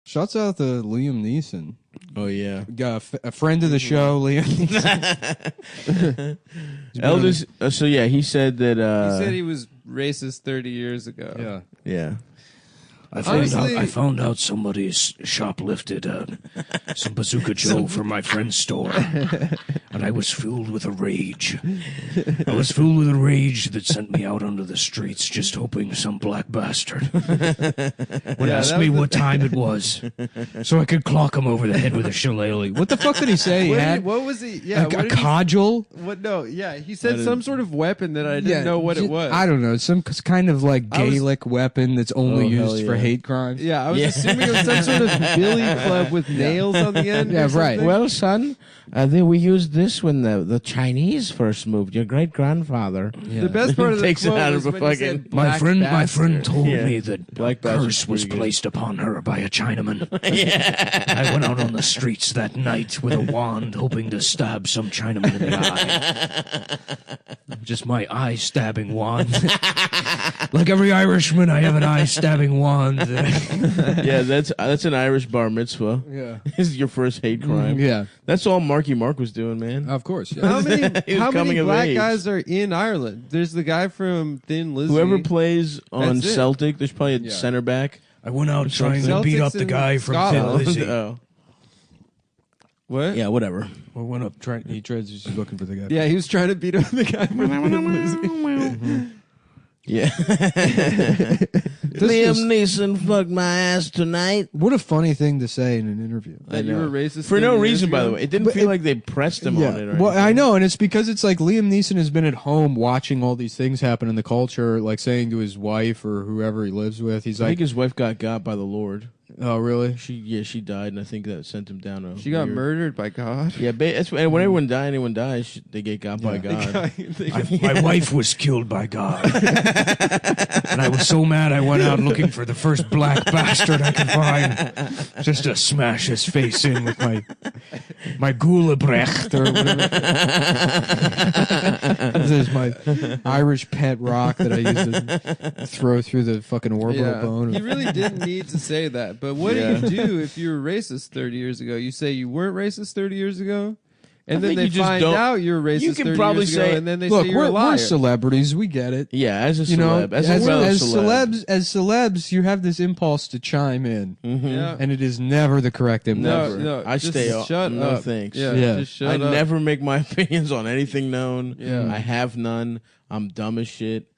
Shouts out to Liam Neeson. Oh, yeah. Got a friend of the show, Liam Neeson. Elders. So, yeah, he said that... he said he was racist 30 years ago. Yeah. Yeah. I found out somebody shoplifted some Bazooka Joe from my friend's store, and I was filled with a rage. I was filled with a rage that sent me out onto the streets, just hoping some black bastard would ask me what time it was, so I could clock him over the head with a shillelagh. What the fuck did he say? He had What was he? Yeah, a cudgel. What? No, yeah, he said some sort of weapon that I didn't know what it was. I don't know. Some kind of like Gaelic weapon that's only used for hate crimes. Yeah, I was assuming it was some sort of billy club with nails on the end. Yeah, right. Well, son, we used this when the Chinese first moved. Your great-grandfather. The best part of the Takes it quote out was of a when he fucking- said, My friend bastard. told Yeah. me that a Black bastard's curse was pretty good. placed upon her by a Chinaman. I went out on the streets that night with a wand, hoping to stab some Chinaman in the eye. Just my eye-stabbing wand. Like every Irishman, I have an eye-stabbing wand. Yeah, that's an Irish bar mitzvah. Yeah. This is your first hate crime. Yeah. That's all Marky Mark was doing, man. Of course. Yeah. How many, He was how coming many of black age. guys are in Ireland? There's the guy from Thin Lizzy. Whoever plays on That's it. Celtic, there's probably a center back. I went out trying to beat Celtics up the in guy from Thin Scotland. Lizzy. Oh. What? Yeah, whatever. Well, went up trying. He tries. He's looking for the guy. Yeah, he was trying to beat up the guy from Thin Lizzy. Yeah. Liam Neeson fucked my ass tonight. What a funny thing to say in an interview. That you were racist For no 30 years reason, by ago? the way. It didn't feel like they pressed him on it. Or Well, anything. I know, and it's because it's like Liam Neeson has been at home watching all these things happen in the culture, like saying to his wife or whoever he lives with, he's I like, think his wife got by the Lord. "Oh, really?" She died, and I think that sent him down. She got weird- murdered by God. Yeah, and when anyone dies, they get got by God. My wife was killed by God. And I was so mad I went out looking for the first black bastard I could find just to smash his face in with my Gulabrecht or whatever. This is my Irish pet rock that I used to throw through the fucking orbital bone. He really didn't need to say that. But what do you do if you were racist 30 years ago? You say you weren't racist 30 years ago? And I then think they you just find don't- out you're racist you can 30 probably years ago, say- and then they Look, say you're a we're liar. celebrities. We get it. Yeah, as a celeb, You know, as a fellow celeb. as celebs, you have this impulse to chime in, Yeah. and it is never the correct impulse. No, I just stay up. shut No up. thanks. Yeah, Yeah. just shut I up. never make my opinions on anything known. Yeah. I have none. I'm dumb as shit.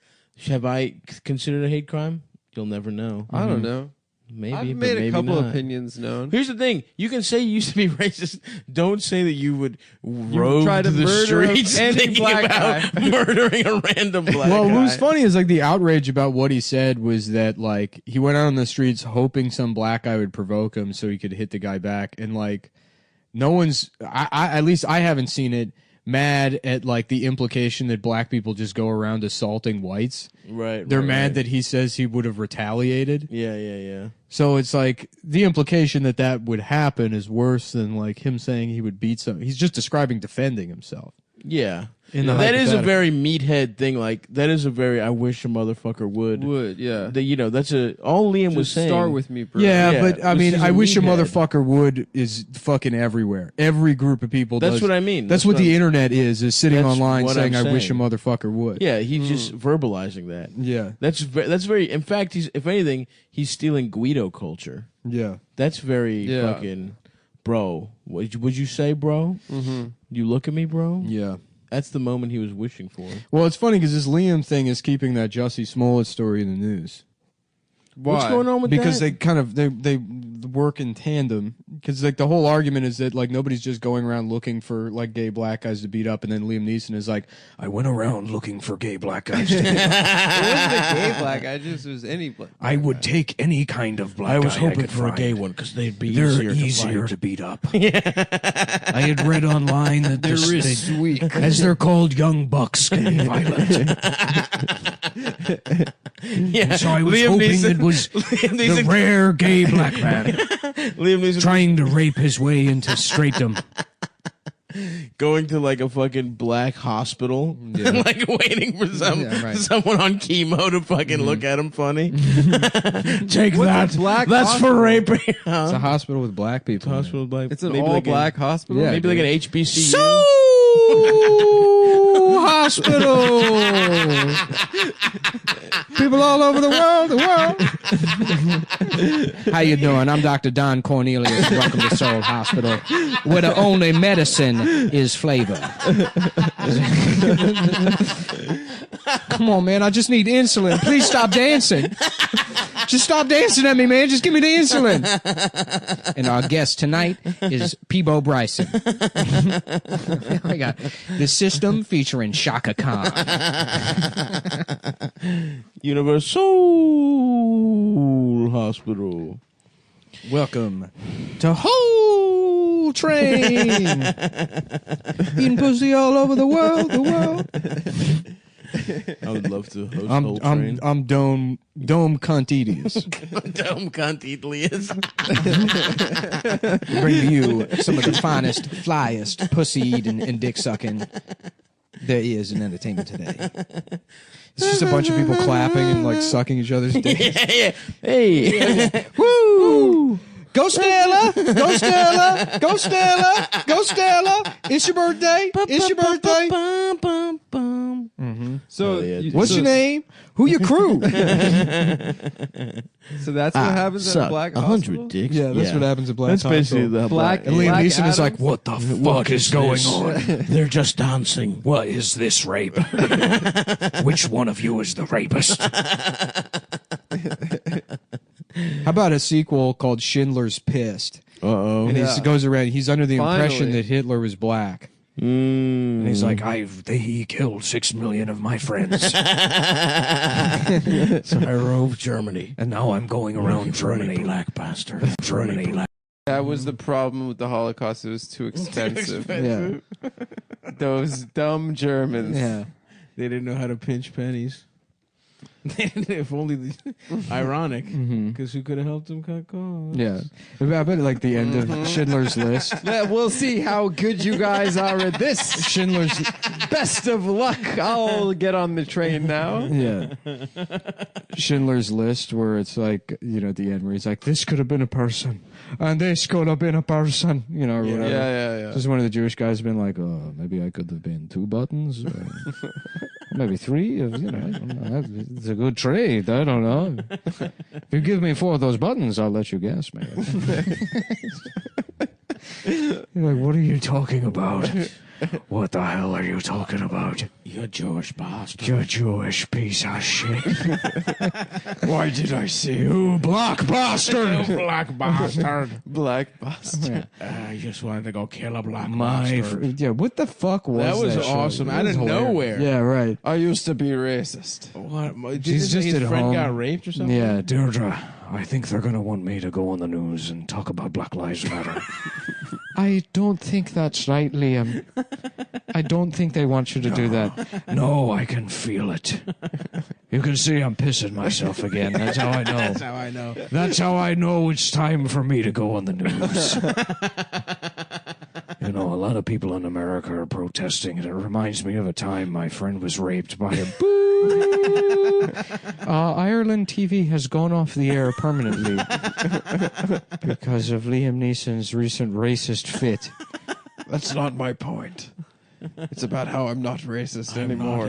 Have I considered a hate crime? You'll never know. I don't know. Maybe, I've but made maybe a couple not. opinions known. Here's the thing: you can say you used to be racist. Don't say that you would rove try to the murder streets any thinking black about guy. murdering a random black Well, guy. what was funny is like the outrage about what he said was that like he went out on the streets hoping some black guy would provoke him so he could hit the guy back, and like no one's, I at least I haven't seen it, mad at like the implication that black people just go around assaulting whites. Right. They're right, mad right. that he says he would have retaliated. Yeah. So it's like the implication that that would happen is worse than like him saying he would beat some. He's just describing defending himself. Yeah. In the That is a hypothetical. very meathead thing. Like that is a very I wish a motherfucker would. Yeah. That's all Liam was Just saying. start with me, bro. Yeah, Yeah, but I this mean, is a I wish a meathead. motherfucker would is fucking everywhere. Every group of people. That's does. what I mean. That's what the internet is sitting That's online what saying, I'm "I wish a saying. motherfucker would." Yeah, he's just verbalizing that. Yeah, That's very. In fact, if anything, he's stealing Guido culture. yeah. That's very Yeah. fucking, bro. Would you say, bro? Mm-hmm. You look at me, bro. Yeah. That's the moment he was wishing for. Well, it's funny because this Liam thing is keeping that Jussie Smollett story in the news. Why? What's going on with Because that? they kind of they work in tandem. Because like the whole argument is that like nobody's just going around looking for like gay black guys to beat up, and then Liam Neeson is like, I went around looking for gay black guys to beat up. It wasn't a gay black guy. Just was any black. I would take any kind of black I was guy hoping could for a find. gay one because they'd be They're easier, to beat up. I had read online that They're they, sweet. as they're called, young bucks can be violent. Yeah. So I was Liam hoping Neeson- it was Liam the Neeson, rare gay black man Liam Neeson trying to rape his way into straightdom. Going to like a fucking black hospital and like waiting for someone on chemo to fucking look at him funny. Take that. Black That's hospital? for raping. It's a hospital with black people. in it. Hospital black. It's an maybe all like black hospital. Yeah, maybe like an HBCU. Hospital. People all over the world. How you doing? I'm Dr. Don Cornelius. Welcome to Soul Hospital, where the only medicine is flavor. Come on, man. I just need insulin. Please stop dancing. Just stop dancing at me, man. Just give me the insulin. And our guest tonight is Peebo Bryson. We got The System featuring Shaka Khan. Universal Hospital. Welcome to Whole Train. Eating pussy all over the world. I would love to host Whole Train. I'm Dome Contidius. Dome Contidius. Bring to you some of the finest, flyest pussy eating and dick sucking there is in entertainment today. It's just a bunch of people clapping and like sucking each other's dicks. Yeah. Hey. Woo! Go Stella! Go Stella! Go Stella! Go Stella! It's your birthday. It's your birthday. So, What's your name? Who your crew? So that's what happens at a black hospital. 100 dicks. Yeah, that's what happens at Black That's basically Hospital. the Black- And Liam Black Neeson is like, Adams? what the fuck is going on? They're just dancing. What is this rape? Which one of you is the rapist? How about a sequel called Schindler's Pissed? Uh-oh. And he goes around, he's under the impression Finally. that Hitler was black. And he's like, he killed 6 million of my friends. So I rove Germany. And now I'm going around Germany, black bastard. Germany, black. That was the problem with the Holocaust. It was too expensive. Yeah. Those dumb Germans. Yeah. They didn't know how to pinch pennies. If only ironic, because who could have helped them cut costs? Yeah. I bet like the end of Schindler's List. We'll see how good you guys are at this. Schindler's Best of luck. I'll get on the train now. Yeah. Schindler's List, where it's like, you know, at the end where he's like, this could have been a person, and this could have been a person, you know, or whatever. Yeah. Just one of the Jewish guys been like, oh, maybe I could have been 2 buttons, maybe 3. You know, it's a good trade. I don't know. If you give me 4 of those buttons, I'll let you guess, man. You're like, what are you talking about? What the hell are you talking about? You Jewish bastard. You Jewish piece of shit. Why did I say, you black bastard? Black bastard. Black bastard. I just wanted to go kill a black My bastard. yeah, what the fuck was That was show? awesome. That Out was of hilarious. nowhere. Yeah, right. I used to be racist. What? Did He's his just at friend home. got raped or something? Yeah, Deirdre, I think they're going to want me to go on the news and talk about Black Lives Matter. I don't think that's right, Liam. I don't think they want you to do that. No, I can feel it. You can see I'm pissing myself again. That's how I know. That's how I know. That's how I know it's time for me to go on the news. You know, a lot of people in America are protesting, and it reminds me of a time my friend was raped by a Ireland TV has gone off the air permanently because of Liam Neeson's recent racist fit. That's not my point. It's about how I'm not racist anymore.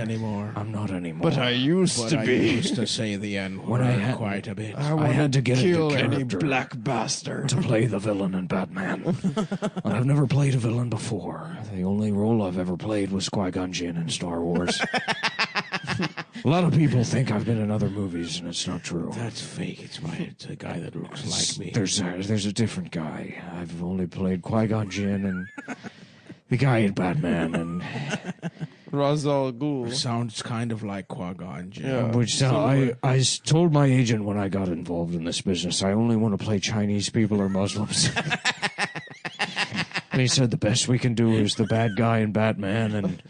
I'm not anymore. But I used to I be. used to say the N When I word had- quite a bit. I had to get kill into any character black bastard. to play the villain in Batman. And I've never played a villain before. The only role I've ever played was Qui-Gon Jinn in Star Wars. A lot of people think I've been in other movies, and it's not true. That's fake. It's a guy that looks like me. There's a different guy. I've only played Qui-Gon Jinn and the guy in Batman, and Ra's al Ghul. Sounds kind of like Qui-Gon Jinn. Yeah. which I told my agent when I got involved in this business, I only want to play Chinese people or Muslims. And he said the best we can do is the bad guy in Batman, and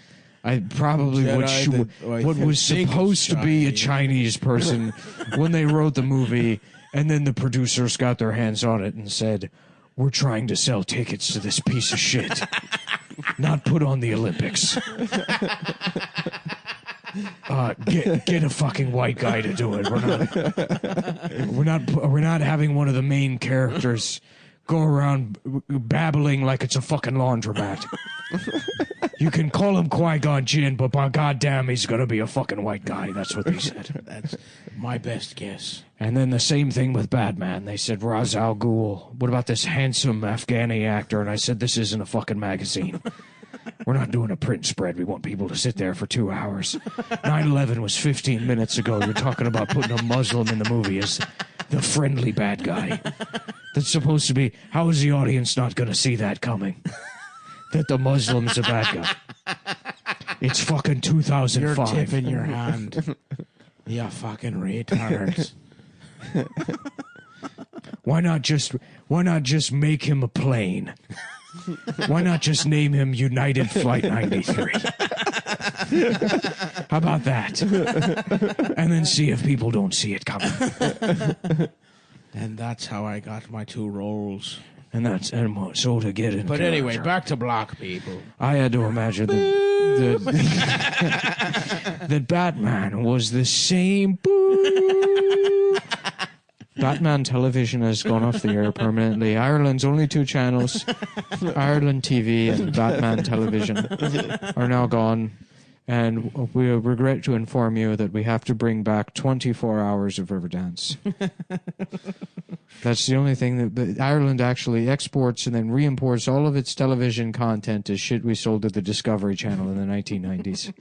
I probably Jedi what was supposed to be a Chinese person when they wrote the movie, and then the producers got their hands on it and said, "We're trying to sell tickets to this piece of shit." not put on the Olympics. Get a fucking white guy to do it. We're not having one of the main characters go around babbling like it's a fucking laundromat. You can call him Qui-Gon Jinn, but by goddamn, he's gonna be a fucking white guy. That's what they said. That's my best guess. And then the same thing with Batman. They said Ra's al Ghul. What about this handsome Afghani actor? And I said, this isn't a fucking magazine. We're not doing a print spread. We want people to sit there for 2 hours. 9/11 was 15 minutes ago. You're talking about putting a Muslim in the movie as the friendly bad guy. That's supposed to be... How is the audience not going to see that coming? That the Muslim's a bad guy. It's fucking 2005. You're tipping your hand. You fucking retards. Why not just make him a plane? Why not just name him United Flight 93? How about that? And then see if people don't see it coming. And that's how I got my 2 roles. And so to get it. But anyway, back to black people. I had to imagine that Batman was the same. Batman television has gone off the air permanently. Ireland's only 2 channels, Ireland TV and Batman television, are now gone. And we regret to inform you that we have to bring back 24 hours of Riverdance. That's the only thing that Ireland actually exports and then re-imports all of its television content as shit we sold to the Discovery Channel in the 1990s.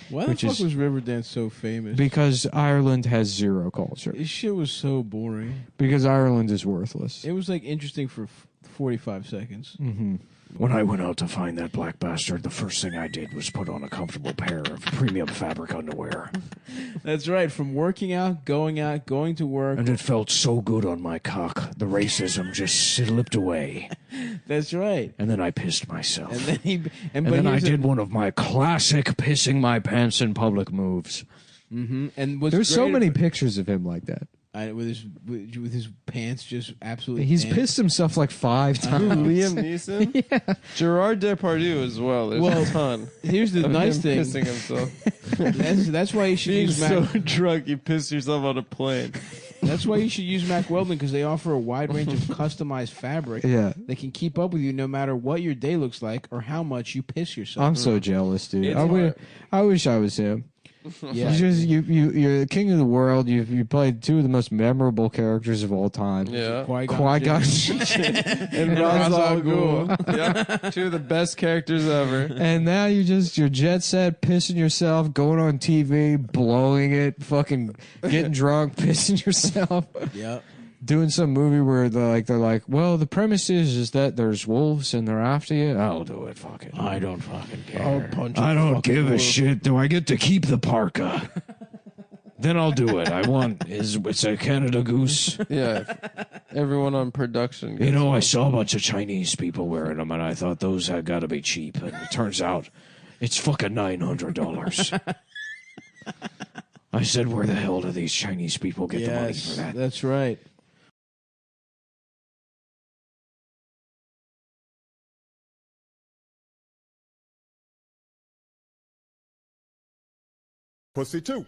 Why the fuck was Riverdance so famous? Because Ireland has zero culture. This shit was so boring. Because Ireland is worthless. It was like interesting for 45 seconds. Mm-hmm. When I went out to find that black bastard, the first thing I did was put on a comfortable pair of premium fabric underwear. That's right. From working out, going to work. And it felt so good on my cock. The racism just slipped away. That's right. And then I pissed myself. And then I did one of my classic pissing my pants in public moves. Mm-hmm. And there's so many pictures of him like that. With his pants just absolutely. He's damp. pissed himself like 5 times. Liam Neeson, yeah. Gerard Depardieu as well. There's a ton. Here's the nice thing: pissing himself. That's why you should Being use so drunk you piss yourself on a plane. That's why you should use Mack Weldon, because they offer a wide range of customized fabric. Yeah, they can keep up with you no matter what your day looks like or how much you piss yourself. I'm so jealous, dude. It's I wish I was him. Yeah, you're the king of the world. You played 2 of the most memorable characters of all time. Yeah, Qui-Gon and Ra's al Ghul. Yeah, 2 of the best characters ever. And now you're jet set, pissing yourself, going on TV, blowing it, fucking getting drunk, pissing yourself. Yeah. Doing some movie where they're like, well, the premise is that there's wolves and they're after you. I'll do it. Fuck it. I don't fucking care. I'll punch I don't give a shit. Do I get to keep the parka? Then I'll do it. It's a Canada Goose. Yeah, everyone on production. You know, I saw a bunch of Chinese people wearing them, and I thought those had got to be cheap. And it turns out it's fucking $900. I said, where the hell do these Chinese people get the money for that? That's right. Pussy 2.